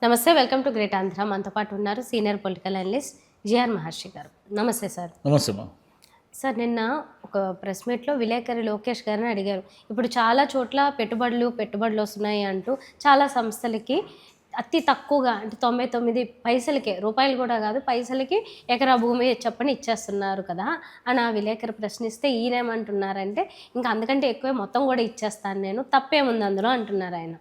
నమస్తే, welcome to great Andhra. మనతో పాటు ఉన్నారు సీనియర్ పొలిటికల్ అనలిస్ట్ జిఆర్ మహర్షి గారు. నమస్తే సార్. నమస్తే మా. సార్, నిన్న ఒక ప్రెస్ మీట్లో విలేకరి లోకేష్ గారిని అడిగారు. ఇప్పుడు చాలా చోట్ల పెట్టుబడులు వస్తున్నాయి అంటూ చాలా సంస్థలకి అతి తక్కువగా అంటే 99 పైసలకే, రూపాయలు కూడా కాదు పైసలకి ఎకరా భూమి చెప్పని ఇచ్చేస్తున్నారు కదా అని ఆ విలేకరి ప్రశ్నిస్తే ఈయనేమంటున్నారంటే ఇంకా అంతకంటే ఎక్కువే మొత్తం కూడా ఇచ్చేస్తాను నేను, తప్పేముంది అందులో అంటున్నారు ఆయన.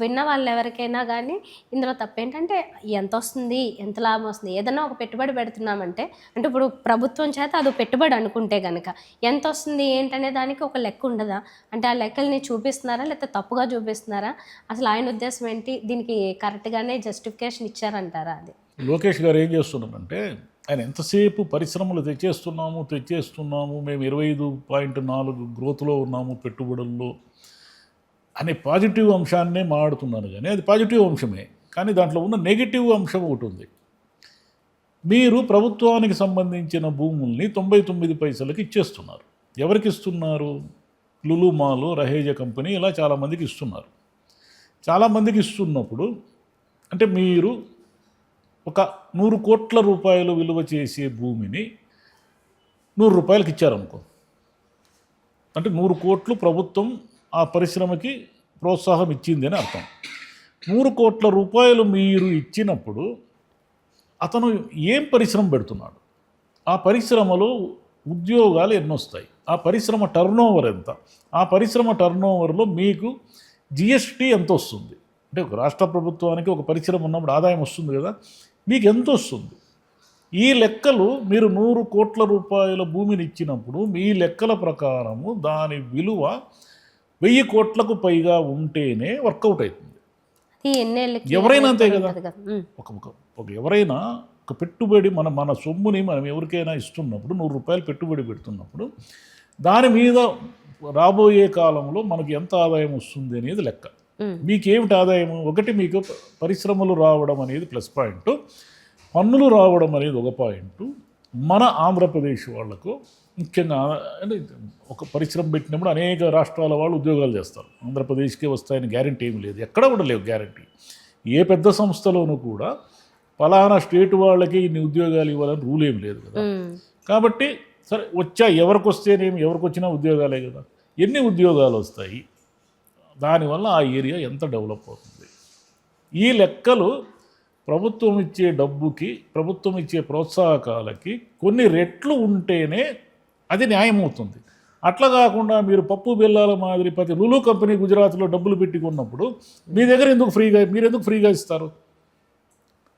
విన్న వాళ్ళు ఎవరికైనా కానీ ఇందులో తప్పేంటంటే ఎంత వస్తుంది, ఎంత లాభం వస్తుంది, ఏదైనా ఒక పెట్టుబడి పెడుతున్నామంటే అంటే ఇప్పుడు ప్రభుత్వం చేత అది పెట్టుబడి అనుకుంటే కనుక ఎంత వస్తుంది ఏంటనే దానికి ఒక లెక్క ఉండదా? అంటే ఆ లెక్కల్ని చూపిస్తున్నారా లేకపోతే తప్పుగా చూపిస్తున్నారా? అసలు ఆయన ఉద్దేశం ఏంటి? దీనికి కరెక్ట్గానే జస్టిఫికేషన్ ఇచ్చారంటారా? అది లోకేష్ గారు ఏం చేస్తున్నారంటే ఆయన ఎంతసేపు పరిశ్రమలు తెచ్చేస్తున్నాము మేము 25.4 గ్రోత్లో ఉన్నాము పెట్టుబడుల్లో అనే పాజిటివ్ అంశాన్నే మాడుతున్నాను. కానీ అది పాజిటివ్ అంశమే, కానీ దాంట్లో ఉన్న నెగిటివ్ అంశం ఒకటి ఉంది. మీరు ప్రభుత్వానికి సంబంధించిన భూముల్ని 99 పైసలకి ఇచ్చేస్తున్నారు. ఎవరికి ఇస్తున్నారు? లులు మాల్, రహేజా కంపెనీ, ఇలా చాలామందికి ఇస్తున్నారు. చాలామందికి ఇస్తున్నప్పుడు అంటే మీరు ఒక 100 కోట్ల రూపాయలు విలువ చేసే భూమిని 100 రూపాయలకి ఇచ్చారనుకో, అంటే 100 కోట్లు ప్రభుత్వం ఆ పరిశ్రమకి ప్రోత్సాహం ఇచ్చింది అని అర్థం. 100 కోట్ల రూపాయలు మీరు ఇచ్చినప్పుడు అతను ఏం పరిశ్రమ పెడుతున్నాడు? ఆ పరిశ్రమలో ఉద్యోగాలు ఎన్నొస్తాయి? ఆ పరిశ్రమ టర్నోవర్ ఎంత? ఆ పరిశ్రమ టర్నోవర్లో మీకు జిఎస్టీ ఎంత వస్తుంది? అంటే ఒక రాష్ట్ర ప్రభుత్వానికి ఒక పరిశ్రమ ఉన్నప్పుడు ఆదాయం వస్తుంది కదా, మీకు ఎంత వస్తుంది? ఈ లెక్కలు మీరు 100 కోట్ల రూపాయల భూమిని ఇచ్చినప్పుడు మీ లెక్కల ప్రకారము దాని విలువ 1000 కోట్లకు పైగా ఉంటేనే వర్కౌట్ అవుతుంది. ఎవరైనా అంతే కదా. ఎవరైనా ఒక పెట్టుబడి మన సొమ్ముని మనం ఎవరికైనా ఇస్తున్నప్పుడు 100 రూపాయలు పెట్టుబడి పెడుతున్నప్పుడు దాని మీద రాబోయే కాలంలో మనకి ఎంత ఆదాయం వస్తుంది అనేది లెక్క. మీకేమిటి ఆదాయం? ఒకటి మీకు పరిశ్రమలు రావడం అనేది ప్లస్ పాయింట్, పన్నులు రావడం అనేది ఒక పాయింట్. మన ఆంధ్రప్రదేశ్ వాళ్లకు ముఖ్యంగా అంటే ఒక పరిశ్రమ పెట్టినప్పుడు అనేక రాష్ట్రాల వాళ్ళు ఉద్యోగాలు చేస్తారు. ఆంధ్రప్రదేశ్కే వస్తాయని గ్యారంటీ ఏమి లేదు, ఎక్కడ కూడా లేవు గ్యారంటీ. ఏ పెద్ద సంస్థలోనూ కూడా ఫలానా స్టేట్ వాళ్ళకి ఇన్ని ఉద్యోగాలు ఇవ్వాలని రూల్ ఏమి లేదు కదా. కాబట్టి సరే ఎవరికి వస్తేనేమి, ఎవరికి వచ్చినా ఉద్యోగాలే కదా. ఎన్ని ఉద్యోగాలు వస్తాయి, దానివల్ల ఆ ఏరియా ఎంత డెవలప్ అవుతుంది, ఈ లెక్కలు ప్రభుత్వం ఇచ్చే డబ్బుకి, ప్రభుత్వం ఇచ్చే ప్రోత్సాహకాలకి కొన్ని రెట్లు ఉంటేనే అది న్యాయమవుతుంది. అట్లా కాకుండా మీరు పప్పు బెల్లాల మాదిరి ప్రతి లులు కంపెనీ గుజరాత్లో డబ్బులు పెట్టుకున్నప్పుడు మీ దగ్గర మీరు ఎందుకు ఫ్రీగా ఇస్తారు?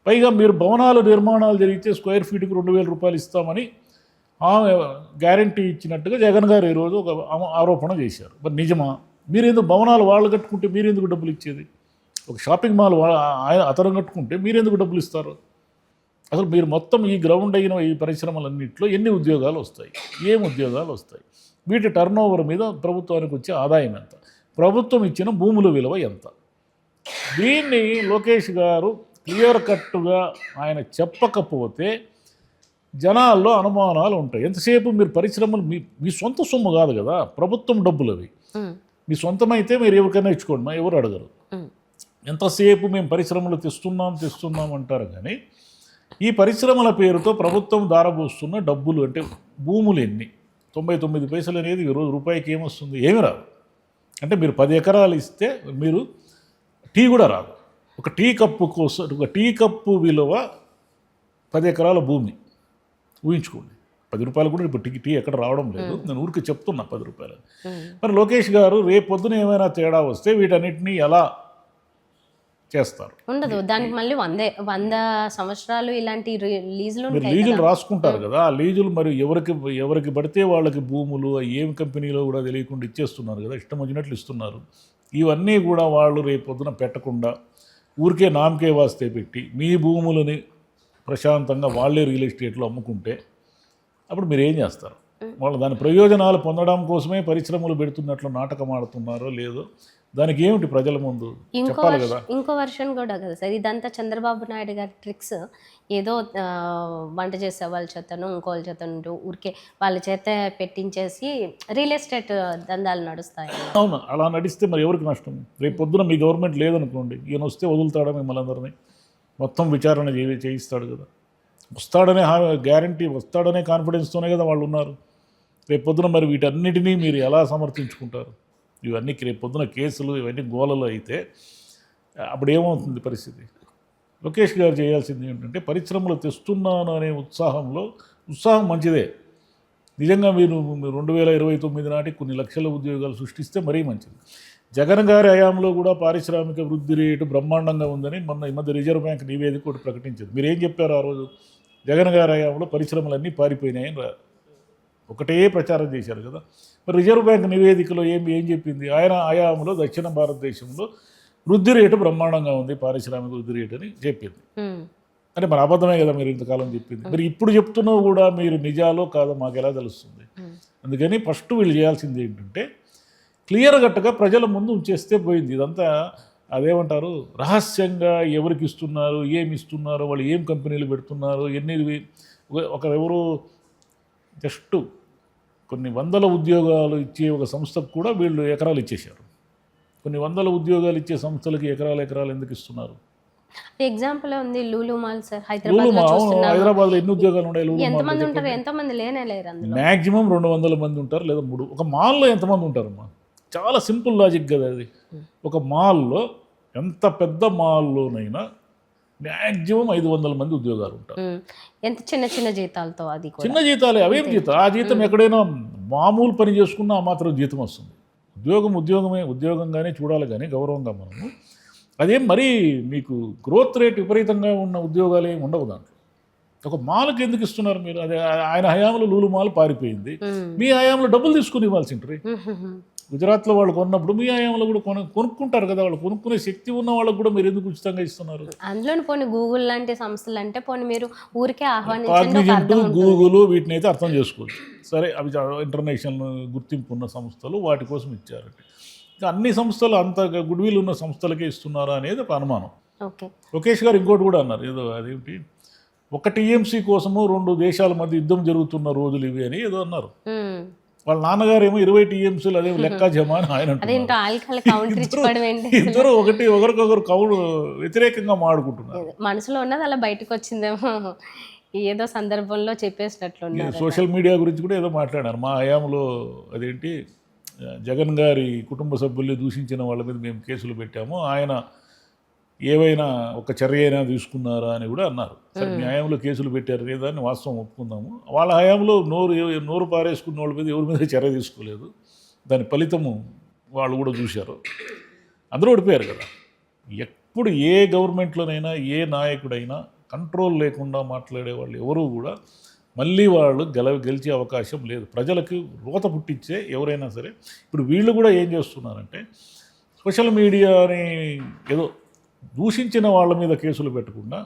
పైగా మీరు భవనాలు నిర్మాణాలు జరిగితే స్క్వేర్ ఫీట్కి 2000 రూపాయలు ఇస్తామని గ్యారంటీ ఇచ్చినట్టుగా జగన్ గారు ఈరోజు ఒక ఆరోపణ చేశారు. మరి నిజమా? మీరెందుకు భవనాలు వాళ్ళు కట్టుకుంటే మీరెందుకు డబ్బులు ఇచ్చేది? ఒక షాపింగ్ మాల్ అతను కట్టుకుంటే మీరెందుకు డబ్బులు ఇస్తారు? అసలు మీరు మొత్తం ఈ గ్రౌండ్ అయిన ఈ పరిశ్రమలన్నింటిలో ఎన్ని ఉద్యోగాలు వస్తాయి, ఏం ఉద్యోగాలు వస్తాయి, వీటి టర్నోవర్ మీద ప్రభుత్వానికి వచ్చే ఆదాయం ఎంత, ప్రభుత్వం ఇచ్చిన భూముల విలువ ఎంత? దీన్ని లోకేష్ గారు క్లియర్ కట్గా ఆయన చెప్పకపోతే జనాల్లో అనుమానాలు ఉంటాయి. ఎంతసేపు మీరు పరిశ్రమలు మీ సొంత సొమ్ము కాదు కదా, ప్రభుత్వం డబ్బులు అవి. మీ సొంతమైతే మీరు ఎవరికైనా ఇచ్చుకోండి, ఎవరు అడగరు. ఎంతసేపు మేము పరిశ్రమలు తెస్తున్నాం అంటారు, కానీ ఈ పరిశ్రమల పేరుతో ప్రభుత్వం దారబోస్తున్న డబ్బులు అంటే భూములు ఎన్ని? 99 పైసలు అనేది ఈరోజు రూపాయికి ఏమొస్తుంది? ఏమి రాదు. అంటే మీరు 10 ఎకరాలు ఇస్తే మీరు టీ కూడా రాదు. ఒక టీ కప్పు కోసం, ఒక టీ కప్పు విలువ 10 ఎకరాల భూమి ఊహించుకోండి. 10 రూపాయలు కూడా ఇప్పుడు టీ ఎక్కడ రావడం లేదు, నేను ఊరికి చెప్తున్నా 10 రూపాయలు. మరి లోకేష్ గారు రేపు పొద్దున ఏమైనా తేడా వస్తే వీటన్నిటినీ ఎలా చేస్తారు? ఉండదు. దానికి మళ్ళీ 100 సంవత్సరాలు ఇలాంటి లీజులు రాసుకుంటారు కదా. ఆ లీజులు మరి ఎవరికి పడితే వాళ్ళకి భూములు ఏం కంపెనీలో కూడా తెలియకుండా ఇచ్చేస్తున్నారు కదా, ఇష్టం వచ్చినట్లు ఇస్తున్నారు. ఇవన్నీ కూడా వాళ్ళు రేపు పొద్దున పెట్టకుండా ఊరికే నామకే వాస్తే పెట్టి మీ భూములని ప్రశాంతంగా వాళ్ళే రియల్ ఎస్టేట్లో అమ్ముకుంటే అప్పుడు మీరు ఏం చేస్తారు? వాళ్ళు దాని ప్రయోజనాలు పొందడం కోసమే పరిశ్రమలు పెడుతున్నట్లు నాటకం ఆడుతున్నారో లేదో దానికి ఏమిటి ప్రజల ముందు చెప్పాలి కదా. ఇంకో వర్షన్ కూడా కదా సార్, ఇదంతా చంద్రబాబు నాయుడు గారి ట్రిక్స్. ఏదో వంట చేసే వాళ్ళ చేతను ఇంకోళ్ళ చేతను ఊరికే వాళ్ళ చేత పెట్టించేసి రియల్ ఎస్టేట్ దందాలు నడుస్తాయి. అవును, అలా నడిస్తే మరి ఎవరికి నష్టం? రేపు పొద్దున మీ గవర్నమెంట్ లేదనుకోండి, ఈయన వస్తే వదులుతాడా మిమ్మల్ని అందరినీ? మొత్తం విచారణ చేయిస్తాడు కదా. వస్తాడనే గ్యారంటీ, వస్తాడనే కాన్ఫిడెన్స్తోనే కదా వాళ్ళు ఉన్నారు. రేపు పొద్దున మరి వీటన్నిటినీ మీరు ఎలా సమర్థించుకుంటారు? ఇవన్నీ రేపు పొద్దున కేసులు ఇవన్నీ గోలలు అయితే అప్పుడు ఏమవుతుంది పరిస్థితి? లోకేష్ గారు చేయాల్సింది ఏంటంటే పరిశ్రమలు తెస్తున్నాను అనే ఉత్సాహం మంచిదే. నిజంగా మీరు 2029 నాటికి కొన్ని లక్షల ఉద్యోగాలు సృష్టిస్తే మరీ మంచిది. జగన్ గారి హయాంలో కూడా పారిశ్రామిక వృద్ధి రేటు బ్రహ్మాండంగా ఉందని మొన్న ఈ మధ్య రిజర్వ్ బ్యాంక్ నివేదిక ఒకటి ప్రకటించింది. మీరు ఏం చెప్పారు ఆ రోజు? జగన్ గారి హయాంలో పరిశ్రమలన్నీ పారిపోయినాయని ఒకటే ప్రచారం చేశారు కదా. మరి రిజర్వ్ బ్యాంక్ నివేదికలో ఏం చెప్పింది? ఆయన హయాంలో దక్షిణ భారతదేశంలో వృద్ధి రేటు బ్రహ్మాండంగా ఉంది, పారిశ్రామిక వృద్ధి రేటు అని చెప్పింది. అంటే మరి అబద్ధమే కదా మీరు ఇంతకాలం చెప్పింది. మరి ఇప్పుడు చెప్తున్నావు కూడా మీరు నిజాలో కాదో మాకు ఎలా తెలుస్తుంది? అందుకని ఫస్ట్ వీళ్ళు చేయాల్సింది ఏంటంటే క్లియర్ కట్గా ప్రజల ముందు ఉంచేస్తే పోయింది. ఇదంతా అదేమంటారు రహస్యంగా ఎవరికి ఇస్తున్నారు, ఏమి ఇస్తున్నారు, వాళ్ళు ఏం కంపెనీలు పెడుతున్నారు, ఎవరు జస్ట్ కొన్ని వందల ఉద్యోగాలు ఇచ్చే ఒక సంస్థకు కూడా వీళ్ళు ఎకరాలు ఇచ్చేశారు. కొన్ని వందల ఉద్యోగాలు ఇచ్చే సంస్థలకి ఎకరాలు ఎందుకు ఇస్తున్నారు? ఎగ్జాంపుల్ ఉంది లూలు మాల్ సార్, హైదరాబాద్లో ఎన్ని ఉద్యోగాలు ఉన్నాయి? ఎంతమంది ఉంటారు? ఎంతమంది లేరు అందులో. మ్యాక్సిమం 200 మంది ఉంటారు, లేదా 3. ఒక మాల్లో ఎంతమంది ఉంటారమ్మా? చాలా సింపుల్ లాజిక్ కదా అది. ఒక మాల్లో ఎంత పెద్ద మాల్లోనైనా మ్యాక్సిమం 500 మంది ఉద్యోగాలు ఉంటారు. ఎంత చిన్న జీతాలతో, అది చిన్న జీతాలే. అవేం జీతం? ఆ జీతం ఎక్కడైనా మామూలు పని చేసుకున్నా ఆ మాత్రం జీతం వస్తుంది. ఉద్యోగంగానే చూడాలి కానీ గౌరవంగా మనము. అదేం మరీ మీకు గ్రోత్ రేట్ విపరీతంగా ఉన్న ఉద్యోగాలు ఏమి ఉండవు దాంట్లో. ఒక మాల్కి ఎందుకు ఇస్తున్నారు మీరు? అదే ఆయన హయాంలో లూలు మాల్ పారిపోయింది, మీ హయాంలో డబ్బులు తీసుకుని ఇవ్వాల్సి ఉంటుంది. గుజరాత్లో వాళ్ళు కొన్నప్పుడు మీ హయాంలో కూడా కొనుక్కుంటారు కదా. వాళ్ళు కొనుక్కునే శక్తి ఉన్న వాళ్ళకు కూడా మీరు ఎందుకు ఉచితంగా ఇస్తున్నారు? అందులో పోనీ గూగుల్ లాంటి సంస్థలు అంటే పోనీ మీరు ఊరికే ఆహ్వానించండి. గూగుల్ వీటిని అయితే అర్థం చేసుకోవచ్చు. సరే, అవి ఇంటర్నేషనల్ గుర్తింపు ఉన్న సంస్థలు, వాటి కోసం ఇచ్చారంటే అన్ని సంస్థలు అంత గుడ్విల్ ఉన్న సంస్థలకే ఇస్తున్నారా అనేది ఒక అనుమానం. లోకేష్ గారు ఇంకోటి కూడా అన్నారు, ఏదో అదేంటి ఒక టీఎంసీ కోసము 2 దేశాల మధ్య యుద్ధం జరుగుతున్న రోజులు ఇవి అని ఏదో అన్నారు. వాళ్ళ నాన్నగారు ఏమో 20 టీఎంసీలు అదే లెక్క జమా అని ఆయన ఇద్దరు ఒకరికొకరు వ్యతిరేకంగా మాడుకుంటున్నారు. మనసులో ఉన్నది అలా బయటకు వచ్చిందేమో, ఏదో సందర్భంలో చెప్పేసినట్లు. సోషల్ మీడియా గురించి కూడా ఏదో మాట్లాడారు. మా హయాంలో అదేంటి జగన్ గారి కుటుంబ సభ్యుల్ని దూషించిన వాళ్ళ మీద మేము కేసులు పెట్టాము, ఆయన ఏవైనా ఒక చర్య అయినా తీసుకున్నారా అని కూడా అన్నారు. సరే, మీ హయాంలో కేసులు పెట్టారు లేదా అని వాస్తవం ఒప్పుకుందాము. వాళ్ళ హయాంలో నోరు పారేసుకున్న వాళ్ళ మీద ఎవరి మీద చర్య తీసుకోలేదు. దాని ఫలితము వాళ్ళు కూడా చూశారు, అందరూ ఓడిపోయారు కదా. ఎప్పుడు ఏ గవర్నమెంట్లోనైనా ఏ నాయకుడైనా కంట్రోల్ లేకుండా మాట్లాడే వాళ్ళు ఎవరు కూడా మళ్ళీ వాళ్ళు గెలిచే అవకాశం లేదు. ప్రజలకు రోత పుట్టించే ఎవరైనా సరే. ఇప్పుడు వీళ్ళు కూడా ఏం చేస్తున్నారంటే సోషల్ మీడియాని ఏదో దూషించిన వాళ్ళ మీద కేసులు పెట్టకుండా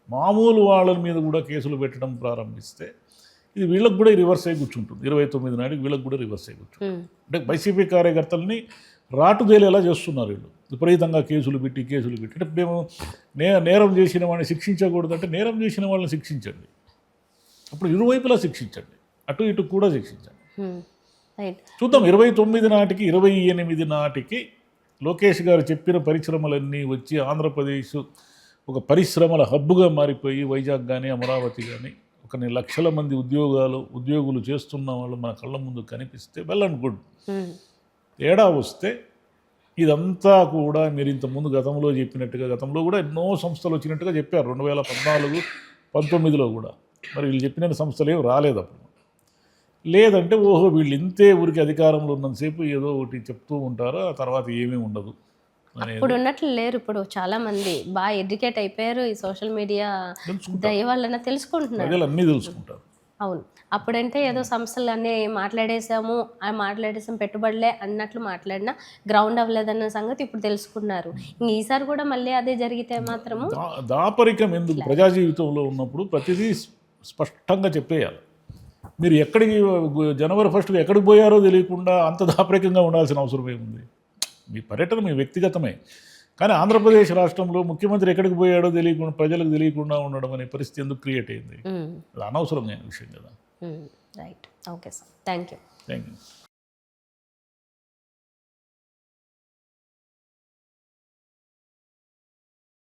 మామూలు వాళ్ళ మీద కూడా కేసులు పెట్టడం ప్రారంభిస్తే ఇది వీళ్ళకి కూడా రివర్స్ అయ్యి కూర్చుంటుంది. 29 నాటికి వీళ్ళకి కూడా రివర్స్ అయ్యి కూర్చుంటుంది. అంటే వైసీపీ కార్యకర్తల్ని రాటుదేలేలా చేస్తున్నారు వీళ్ళు. విపరీతంగా కేసులు పెట్టి అంటే మేము నేరం చేసిన వాడిని శిక్షించకూడదంటే నేరం చేసిన వాళ్ళని శిక్షించండి, అప్పుడు ఇరువైపులా శిక్షించండి, అటు ఇటు కూడా శిక్షించండి. చూద్దాం 29 నాటికి 28 నాటికి లోకేష్ గారు చెప్పిన పరిశ్రమలన్నీ వచ్చి ఆంధ్రప్రదేశ్ ఒక పరిశ్రమల హబ్బుగా మారిపోయి వైజాగ్ కానీ అమరావతి కానీ కొన్ని లక్షల మంది ఉద్యోగులు చేస్తున్న వాళ్ళు మన కళ్ళ ముందు కనిపిస్తే వెల్ అండ్ గుడ్. తేడా వస్తే ఇదంతా కూడా మీరు ఇంతకుముందు గతంలో చెప్పినట్టుగా, గతంలో కూడా ఎన్నో సంస్థలు వచ్చినట్టుగా చెప్పారు 2014, 19లో కూడా. మరి వీళ్ళు చెప్పిన సంస్థలు ఏమి రాలేదు అప్పుడు. లేదంటే ఓహో వీళ్ళు ఇంతే ఊరికి అధికారంలో ఉన్నంతసేపు ఏదో ఒకటి చెప్తూ ఉంటారు, ఆ తర్వాత ఏమీ ఉండదు. ఇప్పుడు ఉన్నట్లు లేరు. ఇప్పుడు చాలా మంది బాగా ఎడ్యుకేట్ అయిపోయారు. ఈ సోషల్ మీడియా దయ వలన తెలుసుకుంటున్నారు, అన్నీ తెలుసుకుంటారు. అవును, అప్పుడంటే ఏదో సంస్థలు అన్నీ మాట్లాడేసాము పెట్టుబడులే అన్నట్లు మాట్లాడినా గ్రౌండ్ అవ్వలేదన్న సంగతి ఇప్పుడు తెలుసుకున్నారు. ఈసారి కూడా మళ్ళీ అదే జరిగితే మాత్రము దాపరికం ఎందుకు? ప్రజా జీవితంలో ఉన్నప్పుడు ప్రతిదీ స్పష్టంగా చెప్పేయాలి. మీరు ఎక్కడికి జనవరి 1 ఎక్కడికి పోయారో తెలియకుండా అంత దాపరికంగా ఉండాల్సిన అవసరం ఏముంది? మీ పర్యటన మీ వ్యక్తిగతమే, కానీ ఆంధ్రప్రదేశ్ రాష్ట్రంలో ముఖ్యమంత్రి ఎక్కడికి పోయాడో తెలియకుండా ప్రజలకు తెలియకుండా ఉండడం అనే పరిస్థితి ఎందుకు క్రియేట్ అయింది? అది అనవసరమైన విషయం కదా. Right, okay sir, thank you.